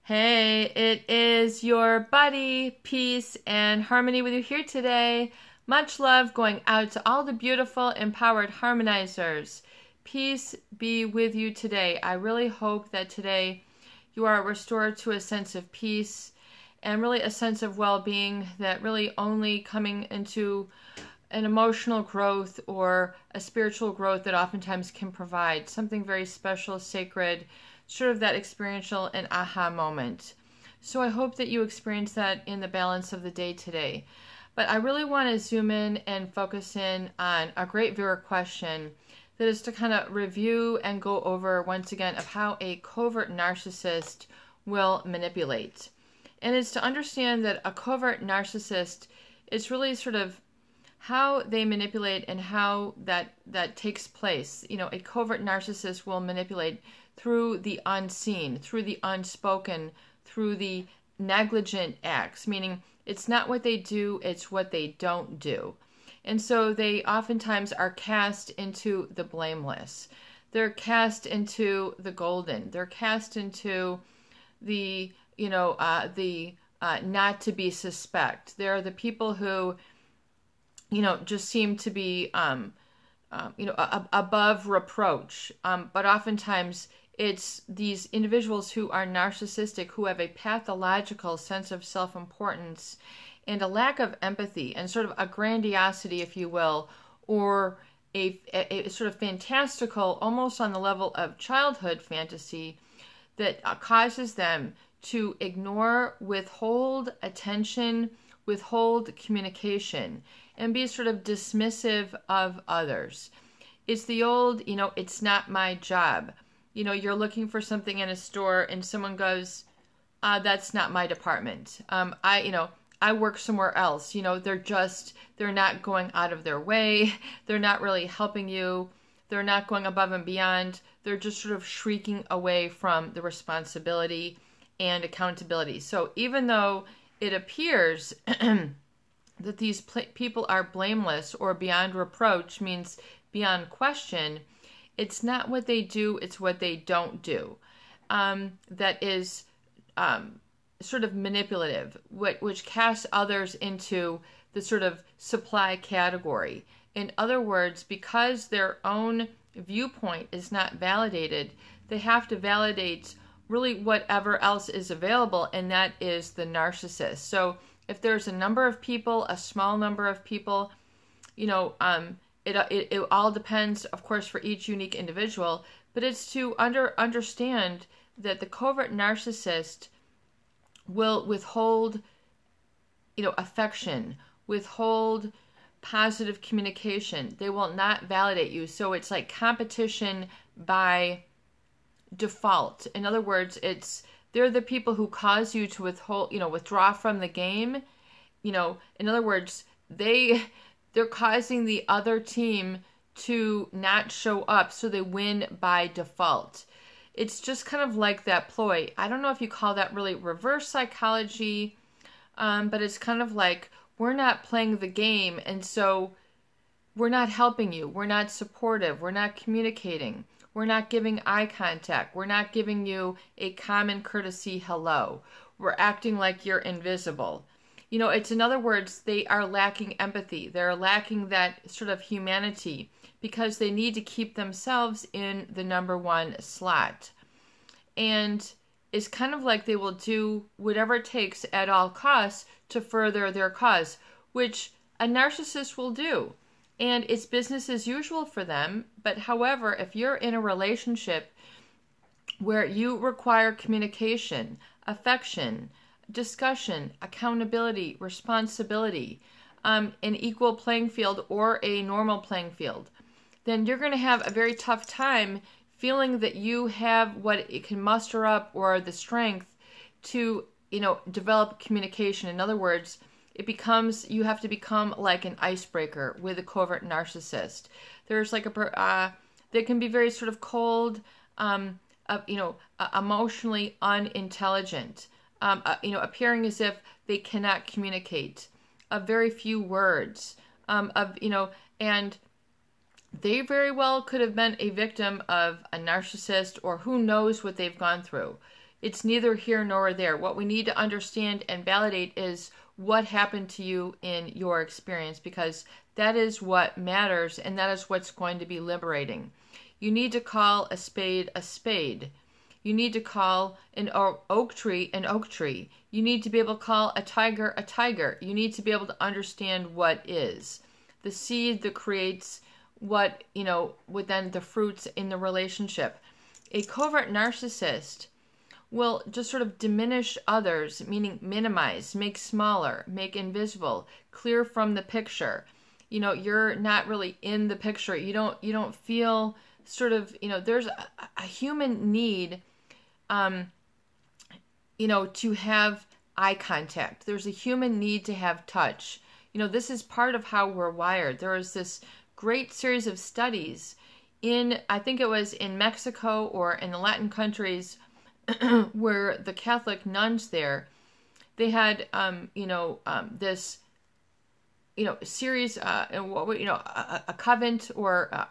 Hey, it is your buddy, Peace and Harmony with you here today. Much love going out to all the beautiful, empowered harmonizers. Peace be with you today. I really hope that today you are restored to a sense of peace and really a sense of well-being that really only coming into an emotional growth or a spiritual growth that oftentimes can provide something very special, sacred, sort of that experiential and aha moment. So I hope that you experience that in the balance of the day today. But I really want to zoom in and focus in on a great viewer question that is to kind of review and go over once again of how a covert narcissist will manipulate. And it's to understand that a covert narcissist is really sort of how they manipulate and how that takes place. You know, a covert narcissist will manipulate through the unseen, through the unspoken, through the negligent acts, meaning it's not what they do, it's what they don't do. And so they oftentimes are cast into the blameless. They're cast into the golden. They're cast into the, not to be suspect. They're the people who, just seem to be, above reproach. But oftentimes it's these individuals who are narcissistic, who have a pathological sense of self-importance and a lack of empathy and sort of a grandiosity, if you will, or a sort of fantastical, almost on the level of childhood fantasy that causes them to ignore, withhold attention, withhold communication, and be sort of dismissive of others. It's the old, it's not my job. You're looking for something in a store and someone goes, that's not my department. I work somewhere else. They're not going out of their way. They're not really helping you. They're not going above and beyond. They're just sort of shrieking away from the responsibility and accountability. So even though it appears that these people are blameless or beyond reproach, means beyond question, it's not what they do, it's what they don't do. That is sort of manipulative, which casts others into the sort of supply category. In other words, because their own viewpoint is not validated, they have to validate really whatever else is available, and that is the narcissist. So if there's a number of people, a small number of people, it all depends, of course, for each unique individual, but it's to understand that the covert narcissist will withhold, affection, withhold positive communication. They will not validate you. So it's like competition by default. In other words, they're the people who cause you to withdraw from the game. In other words, they're causing the other team to not show up, so they win by default. It's just kind of like that ploy. I don't know if you call that really reverse psychology, but it's kind of like we're not playing the game, and so we're not helping you. We're not supportive. We're not communicating. We're not giving eye contact. We're not giving you a common courtesy hello. We're acting like you're invisible. It's, in other words, they are lacking empathy. They're lacking that sort of humanity because they need to keep themselves in the number one slot. And it's kind of like they will do whatever it takes at all costs to further their cause, which a narcissist will do. And it's business as usual for them. But however, if you're in a relationship where you require communication, affection, discussion, accountability, responsibility, an equal playing field or a normal playing field, then you're going to have a very tough time feeling that you have what it can muster up or the strength to, develop communication. In other words, you have to become like an icebreaker with a covert narcissist. There's like they can be very sort of cold, emotionally unintelligent, appearing as if they cannot communicate, very few words, and they very well could have been a victim of a narcissist, or who knows what they've gone through. It's neither here nor there. What we need to understand and validate is what happened to you in your experience, because that is what matters, and that is what's going to be liberating. You need to call a spade a spade. You need to call an oak tree an oak tree. You need to be able to call a tiger a tiger. You need to be able to understand what is. The seed that creates what, with then the fruits in the relationship. A covert narcissist will just sort of diminish others, meaning minimize, make smaller, make invisible, clear from the picture. You're not really in the picture. You don't feel sort of, there's a human need, to have eye contact. There's a human need to have touch. This is part of how we're wired. There is this great series of studies I think it was in Mexico or in the Latin countries, where the Catholic nuns there, they had, this, series, a convent, or,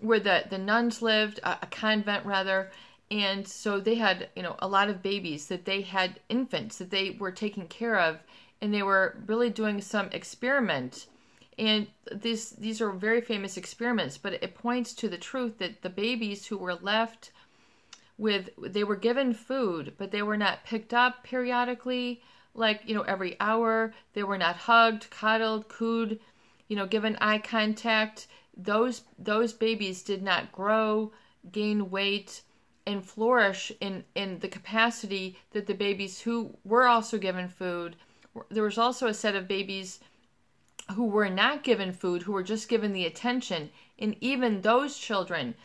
where the nuns lived, a convent rather. And so they had, a lot of babies, that they had infants that they were taking care of, and they were really doing some experiment. And these are very famous experiments, but it points to the truth that the babies who were left they were given food, but they were not picked up periodically, like, every hour. They were not hugged, coddled, cooed, given eye contact. Those babies did not grow, gain weight, and flourish in the capacity that the babies who were also given food. There was also a set of babies who were not given food, who were just given the attention, and even those children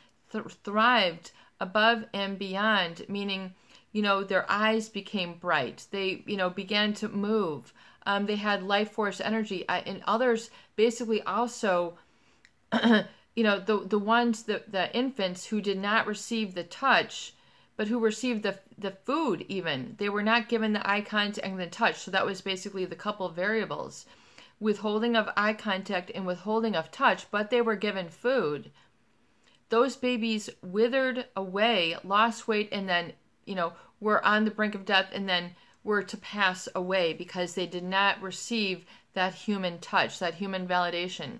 thrived above and beyond, meaning, their eyes became bright. They, began to move. They had life force energy. And others basically also, the ones, the infants who did not receive the touch, but who received the food even, they were not given the eye contact and the touch. So that was basically the couple variables. Withholding of eye contact and withholding of touch, but they were given food. Those babies withered away, lost weight, and then, were on the brink of death, and then were to pass away because they did not receive that human touch, that human validation.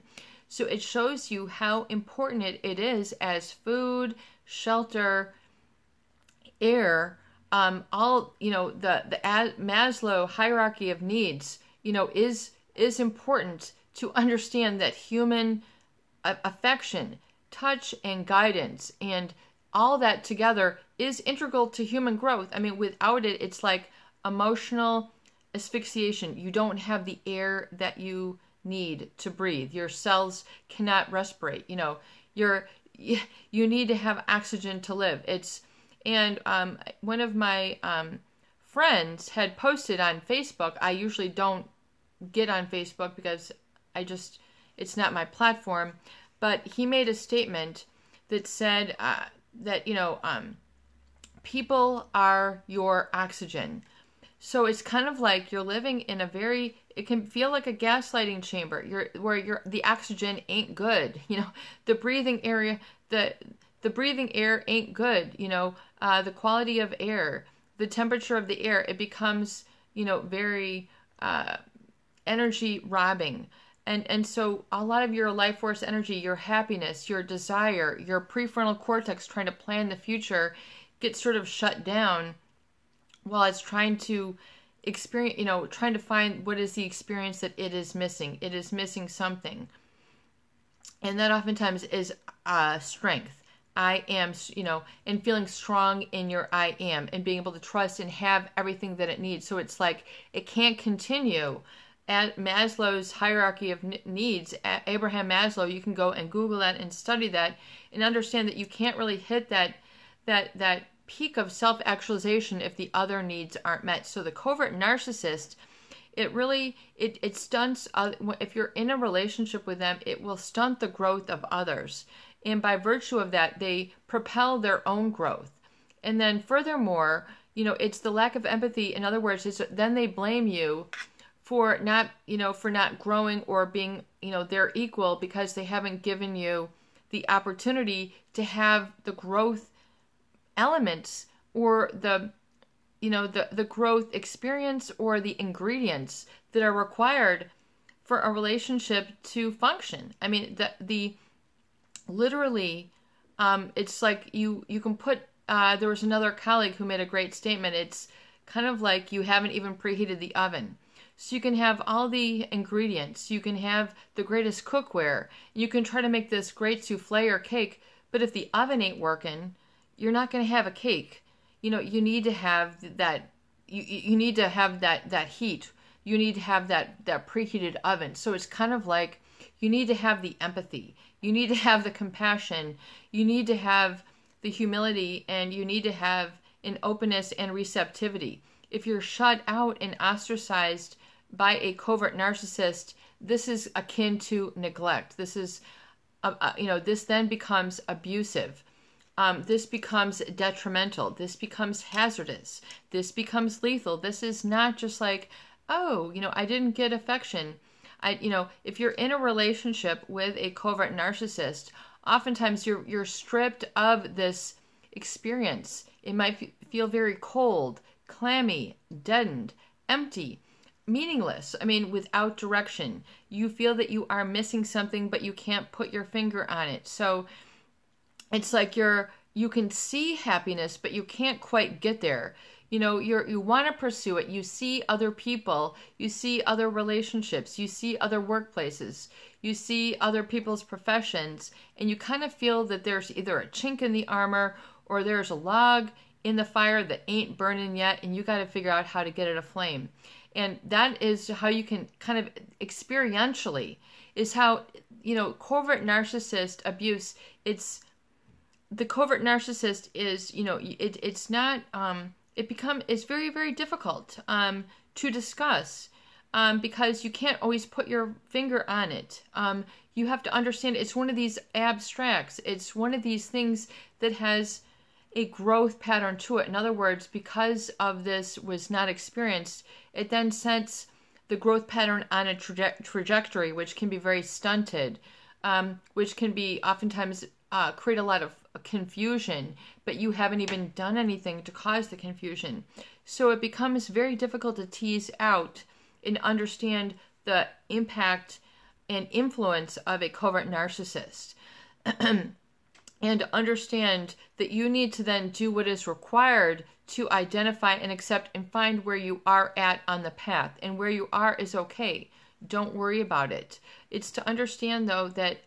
So it shows you how important it is as food, shelter, air, all, the Maslow hierarchy of needs, is important to understand that human affection, touch, and guidance, and all that together is integral to human growth. I mean, without it, it's like emotional asphyxiation. You don't have the air that you need to breathe. Your cells cannot respirate. You need to have oxygen to live. And one of my friends had posted on Facebook. I usually don't get on Facebook because it's not my platform, but he made a statement that said that people are your oxygen. So it's kind of like you're living in it can feel like a gaslighting chamber, where the oxygen ain't good. The breathing area, the breathing air ain't good. The quality of air, the temperature of the air, it becomes, very energy robbing. And so a lot of your life force energy, your happiness, your desire, your prefrontal cortex trying to plan the future gets sort of shut down while it's trying to experience, trying to find what is the experience that it is missing. It is missing something. And that oftentimes is strength. I am, and feeling strong in your I am, and being able to trust and have everything that it needs. So it's like it can't continue. At Maslow's hierarchy of needs, Abraham Maslow, you can go and Google that and study that and understand that you can't really hit that peak of self-actualization if the other needs aren't met. So the covert narcissist, it stunts, if you're in a relationship with them, it will stunt the growth of others. And by virtue of that, they propel their own growth. And then furthermore, it's the lack of empathy. In other words, then they blame you for not growing or being, their equal, because they haven't given you the opportunity to have the growth elements or the the growth experience or the ingredients that are required for a relationship to function. I mean, the literally, it's like you can put, there was another colleague who made a great statement. It's kind of like you haven't even preheated the oven. So you can have all the ingredients, you can have the greatest cookware, you can try to make this great souffle or cake, but if the oven ain't working, you're not going to have a cake. You need to have that, you need to have that heat. You need to have that preheated oven. So it's kind of like you need to have the empathy. You need to have the compassion. You need to have the humility, and you need to have an openness and receptivity. If you're shut out and ostracized by a covert narcissist, this is akin to neglect. This is, this then becomes abusive. This becomes detrimental. This becomes hazardous. This becomes lethal. This is not just like, oh, I didn't get affection. If you're in a relationship with a covert narcissist, oftentimes you're stripped of this experience. It might feel very cold, clammy, deadened, empty, meaningless. I mean, without direction. You feel that you are missing something, but you can't put your finger on it. So it's like you can see happiness, but you can't quite get there. You want to pursue it. You see other people, you see other relationships, you see other workplaces, you see other people's professions, and you kind of feel that there's either a chink in the armor or there's a log in the fire that ain't burning yet, and you got to figure out how to get it aflame. And that is how you can kind of experientially, is how, covert narcissist abuse, the covert narcissist is, it's not, it's very, very difficult to discuss because you can't always put your finger on it. You have to understand it's one of these abstracts. It's one of these things that has a growth pattern to it. In other words, because of this was not experienced, it then sets the growth pattern on a trajectory, which can be very stunted, which can be oftentimes create a lot of confusion, but you haven't even done anything to cause the confusion. So it becomes very difficult to tease out and understand the impact and influence of a covert narcissist. And understand that you need to then do what is required to identify and accept and find where you are at on the path. And where you are is okay. Don't worry about it. It's to understand, though, that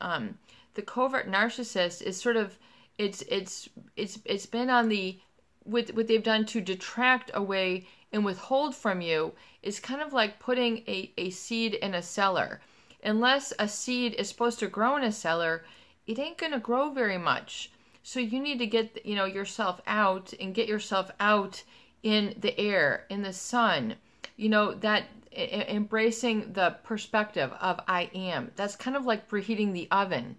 the covert narcissist is sort of, it's been on the, what they've done to detract away and withhold from you is kind of like putting a seed in a cellar. Unless a seed is supposed to grow in a cellar, it ain't going to grow very much. So you need to get, yourself out and get yourself out in the air, in the sun, that embracing the perspective of I am. That's kind of like preheating the oven.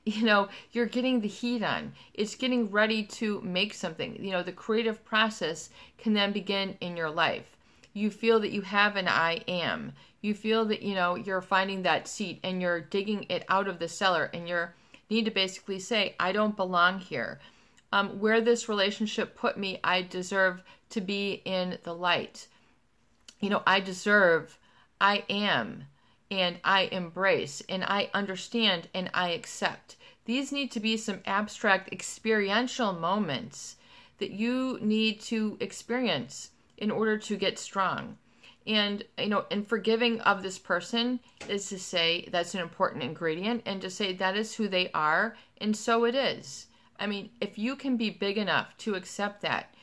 You're getting the heat on. It's getting ready to make something. The creative process can then begin in your life. You feel that you have an I am. You feel that, you're finding that seed and you're digging it out of the cellar, and you need to basically say, I don't belong here. Where this relationship put me, I deserve to be in the light. I deserve, I am, and I embrace, and I understand, and I accept. These need to be some abstract experiential moments that you need to experience in order to get strong. And, and forgiving of this person is to say that's an important ingredient, and to say that is who they are, and so it is. I mean, if you can be big enough to accept that,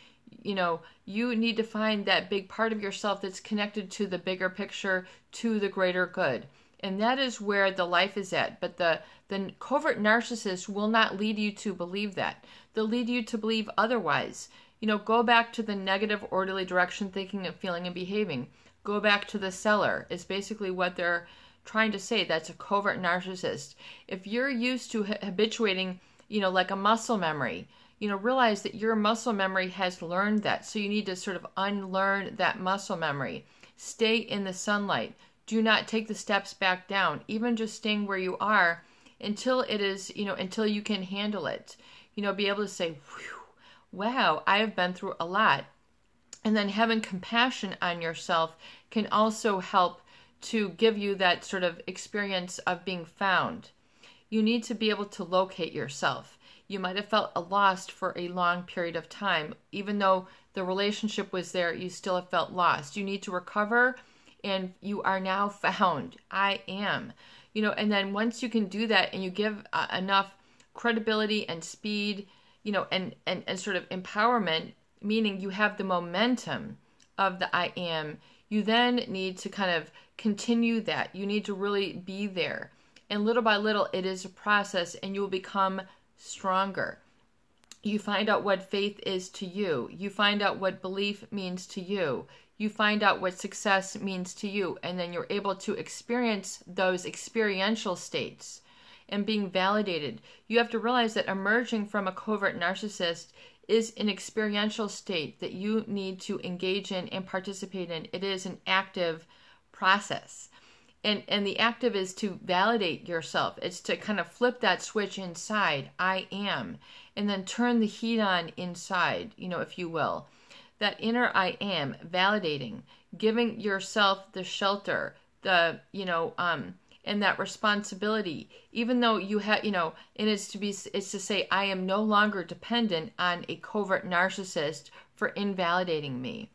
you need to find that big part of yourself that's connected to the bigger picture, to the greater good. And that is where the life is at. But the covert narcissist will not lead you to believe that. They'll lead you to believe otherwise. Go back to the negative, orderly direction, thinking and feeling and behaving. Go back to the cellar is basically what they're trying to say. That's a covert narcissist. If you're used to habituating, like a muscle memory, realize that your muscle memory has learned that. So you need to sort of unlearn that muscle memory. Stay in the sunlight. Do not take the steps back down. Even just staying where you are until it is, until you can handle it. Be able to say, whew, wow, I have been through a lot. And then having compassion on yourself can also help to give you that sort of experience of being found. You need to be able to locate yourself. You might have felt lost for a long period of time. Even though the relationship was there, you still have felt lost. You need to recover, and you are now found. I am. And then once you can do that and you give enough credibility and speed, and sort of empowerment, meaning you have the momentum of the I am, you then need to kind of continue that. You need to really be there. And little by little, it is a process, and you will become stronger. You find out what faith is to you. You find out what belief means to you. You find out what success means to you. And then you're able to experience those experiential states and being validated. You have to realize that emerging from a covert narcissist is an experiential state that you need to engage in and participate in. It is an active process. And the active is to validate yourself. It's to kind of flip that switch inside, I am, and then turn the heat on inside, if you will. That inner I am, validating, giving yourself the shelter, and that responsibility, even though you have, and it's to say, I am no longer dependent on a covert narcissist for invalidating me.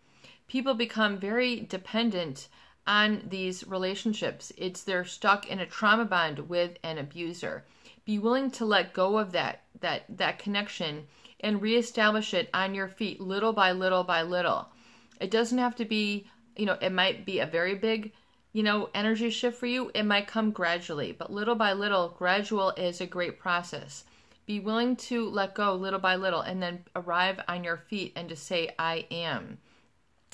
People become very dependent on these relationships. They're stuck in a trauma bond with an abuser. Be willing to let go of that connection and reestablish it on your feet little by little by little. It doesn't have to be, it might be a very big, energy shift for you. It might come gradually, but little by little, gradual is a great process. Be willing to let go little by little and then arrive on your feet and to say, I am.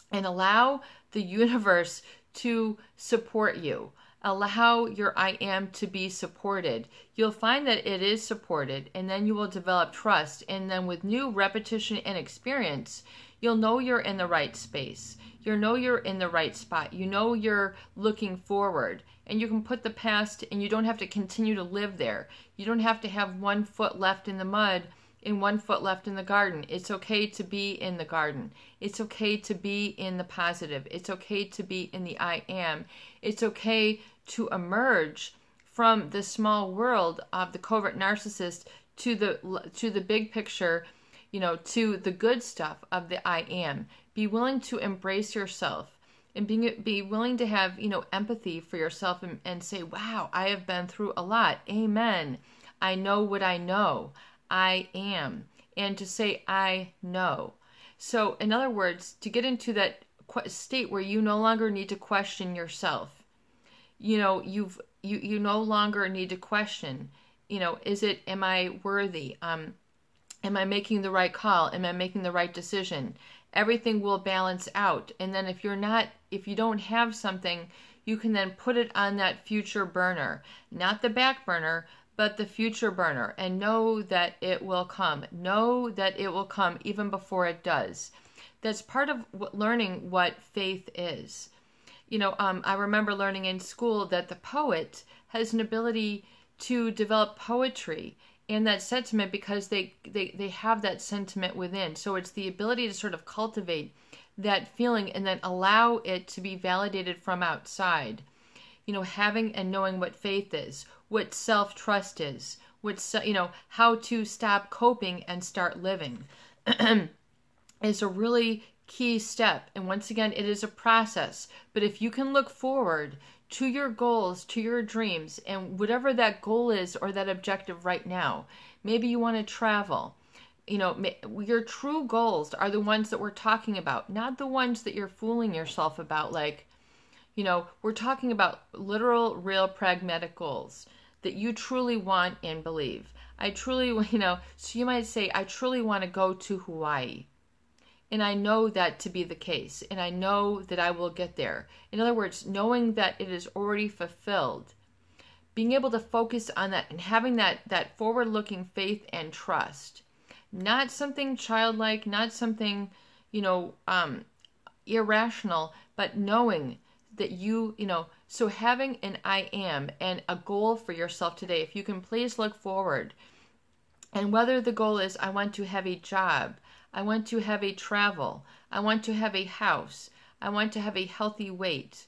And allow the universe to support you. Allow your I am to be supported. You'll find that it is supported, and then you will develop trust. And then with new repetition and experience, you'll know you're in the right space. You'll know you're in the right spot. You know you're looking forward, and you can put the past, and you don't have to continue to live there. You don't have to have 1 foot left in the mud and 1 foot left in the garden. It's okay to be in the garden. It's okay to be in the positive. It's okay to be in the I am. It's okay to emerge from the small world of the covert narcissist to the big picture, to the good stuff of the I am. Be willing to embrace yourself and be willing to have, empathy for yourself and say, wow, I have been through a lot. Amen. I know what I know. I am. And to say, I know. So in other words, to get into that state where you no longer need to question yourself, you no longer need to question, am I worthy? Am I making the right call? Am I making the right decision? Everything will balance out. And then if you don't have something, you can then put it on that future burner, not the back burner, but the future burner, and know that it will come. Know that it will come even before it does. That's part of learning what faith is. I remember learning in school that the poet has an ability to develop poetry and that sentiment because they have that sentiment within. So it's the ability to sort of cultivate that feeling and then allow it to be validated from outside. Having and knowing what faith is, what self-trust is, how to stop coping and start living is a really key step. And once again, it is a process. But if you can look forward to your goals, to your dreams, and whatever that goal is or that objective right now, maybe you want to travel. Your true goals are the ones that we're talking about, not the ones that you're fooling yourself about. We're talking about literal, real, pragmatic goals that you truly want and believe. So you might say, I truly want to go to Hawaii. And I know that to be the case. And I know that I will get there. In other words, knowing that it is already fulfilled. Being able to focus on that and having that forward-looking faith and trust. Not something childlike, not something, irrational, but knowing that so having an I am and a goal for yourself today, if you can please look forward. And whether the goal is, I want to have a job, I want to have a travel. I want to have a house. I want to have a healthy weight.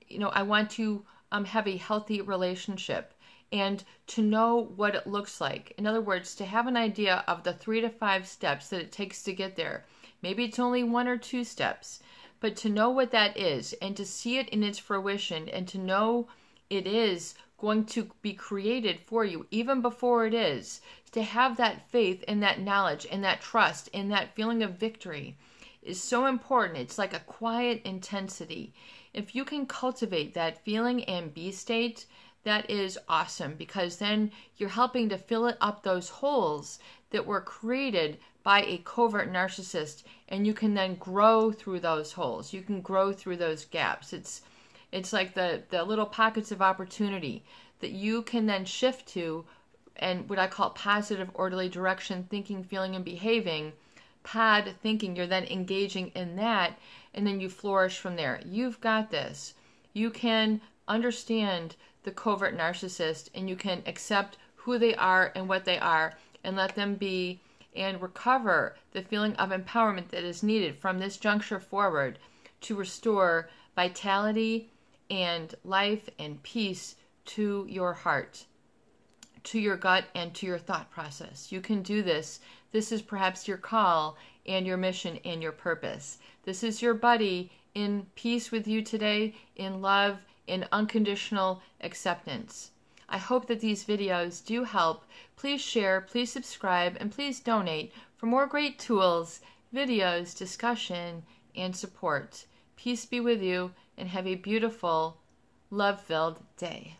I want to have a healthy relationship, and to know what it looks like. In other words, to have an idea of the 3 to 5 steps that it takes to get there. Maybe it's only 1 or 2 steps, but to know what that is and to see it in its fruition and to know it is going to be created for you even before it is, to have that faith and that knowledge and that trust and that feeling of victory is so important. It's like a quiet intensity. If you can cultivate that feeling and be state, that is awesome, because then you're helping to fill up those holes that were created by a covert narcissist, and you can then grow through those holes. You can grow through those gaps. It's like the little pockets of opportunity that you can then shift to, and what I call positive, orderly direction, thinking, feeling, and behaving. Pod thinking, you're then engaging in that, and then you flourish from there. You've got this. You can understand the covert narcissist, and you can accept who they are and what they are, and let them be, and recover the feeling of empowerment that is needed from this juncture forward to restore vitality and life and peace to your heart, to your gut, and to your thought process. You can do this. This is perhaps your call and your mission and your purpose. This is your buddy in peace with you today, in love, in unconditional acceptance. I hope that these videos do help. Please share, please subscribe, and please donate for more great tools, videos, discussion, and support. Peace be with you, and have a beautiful, love-filled day.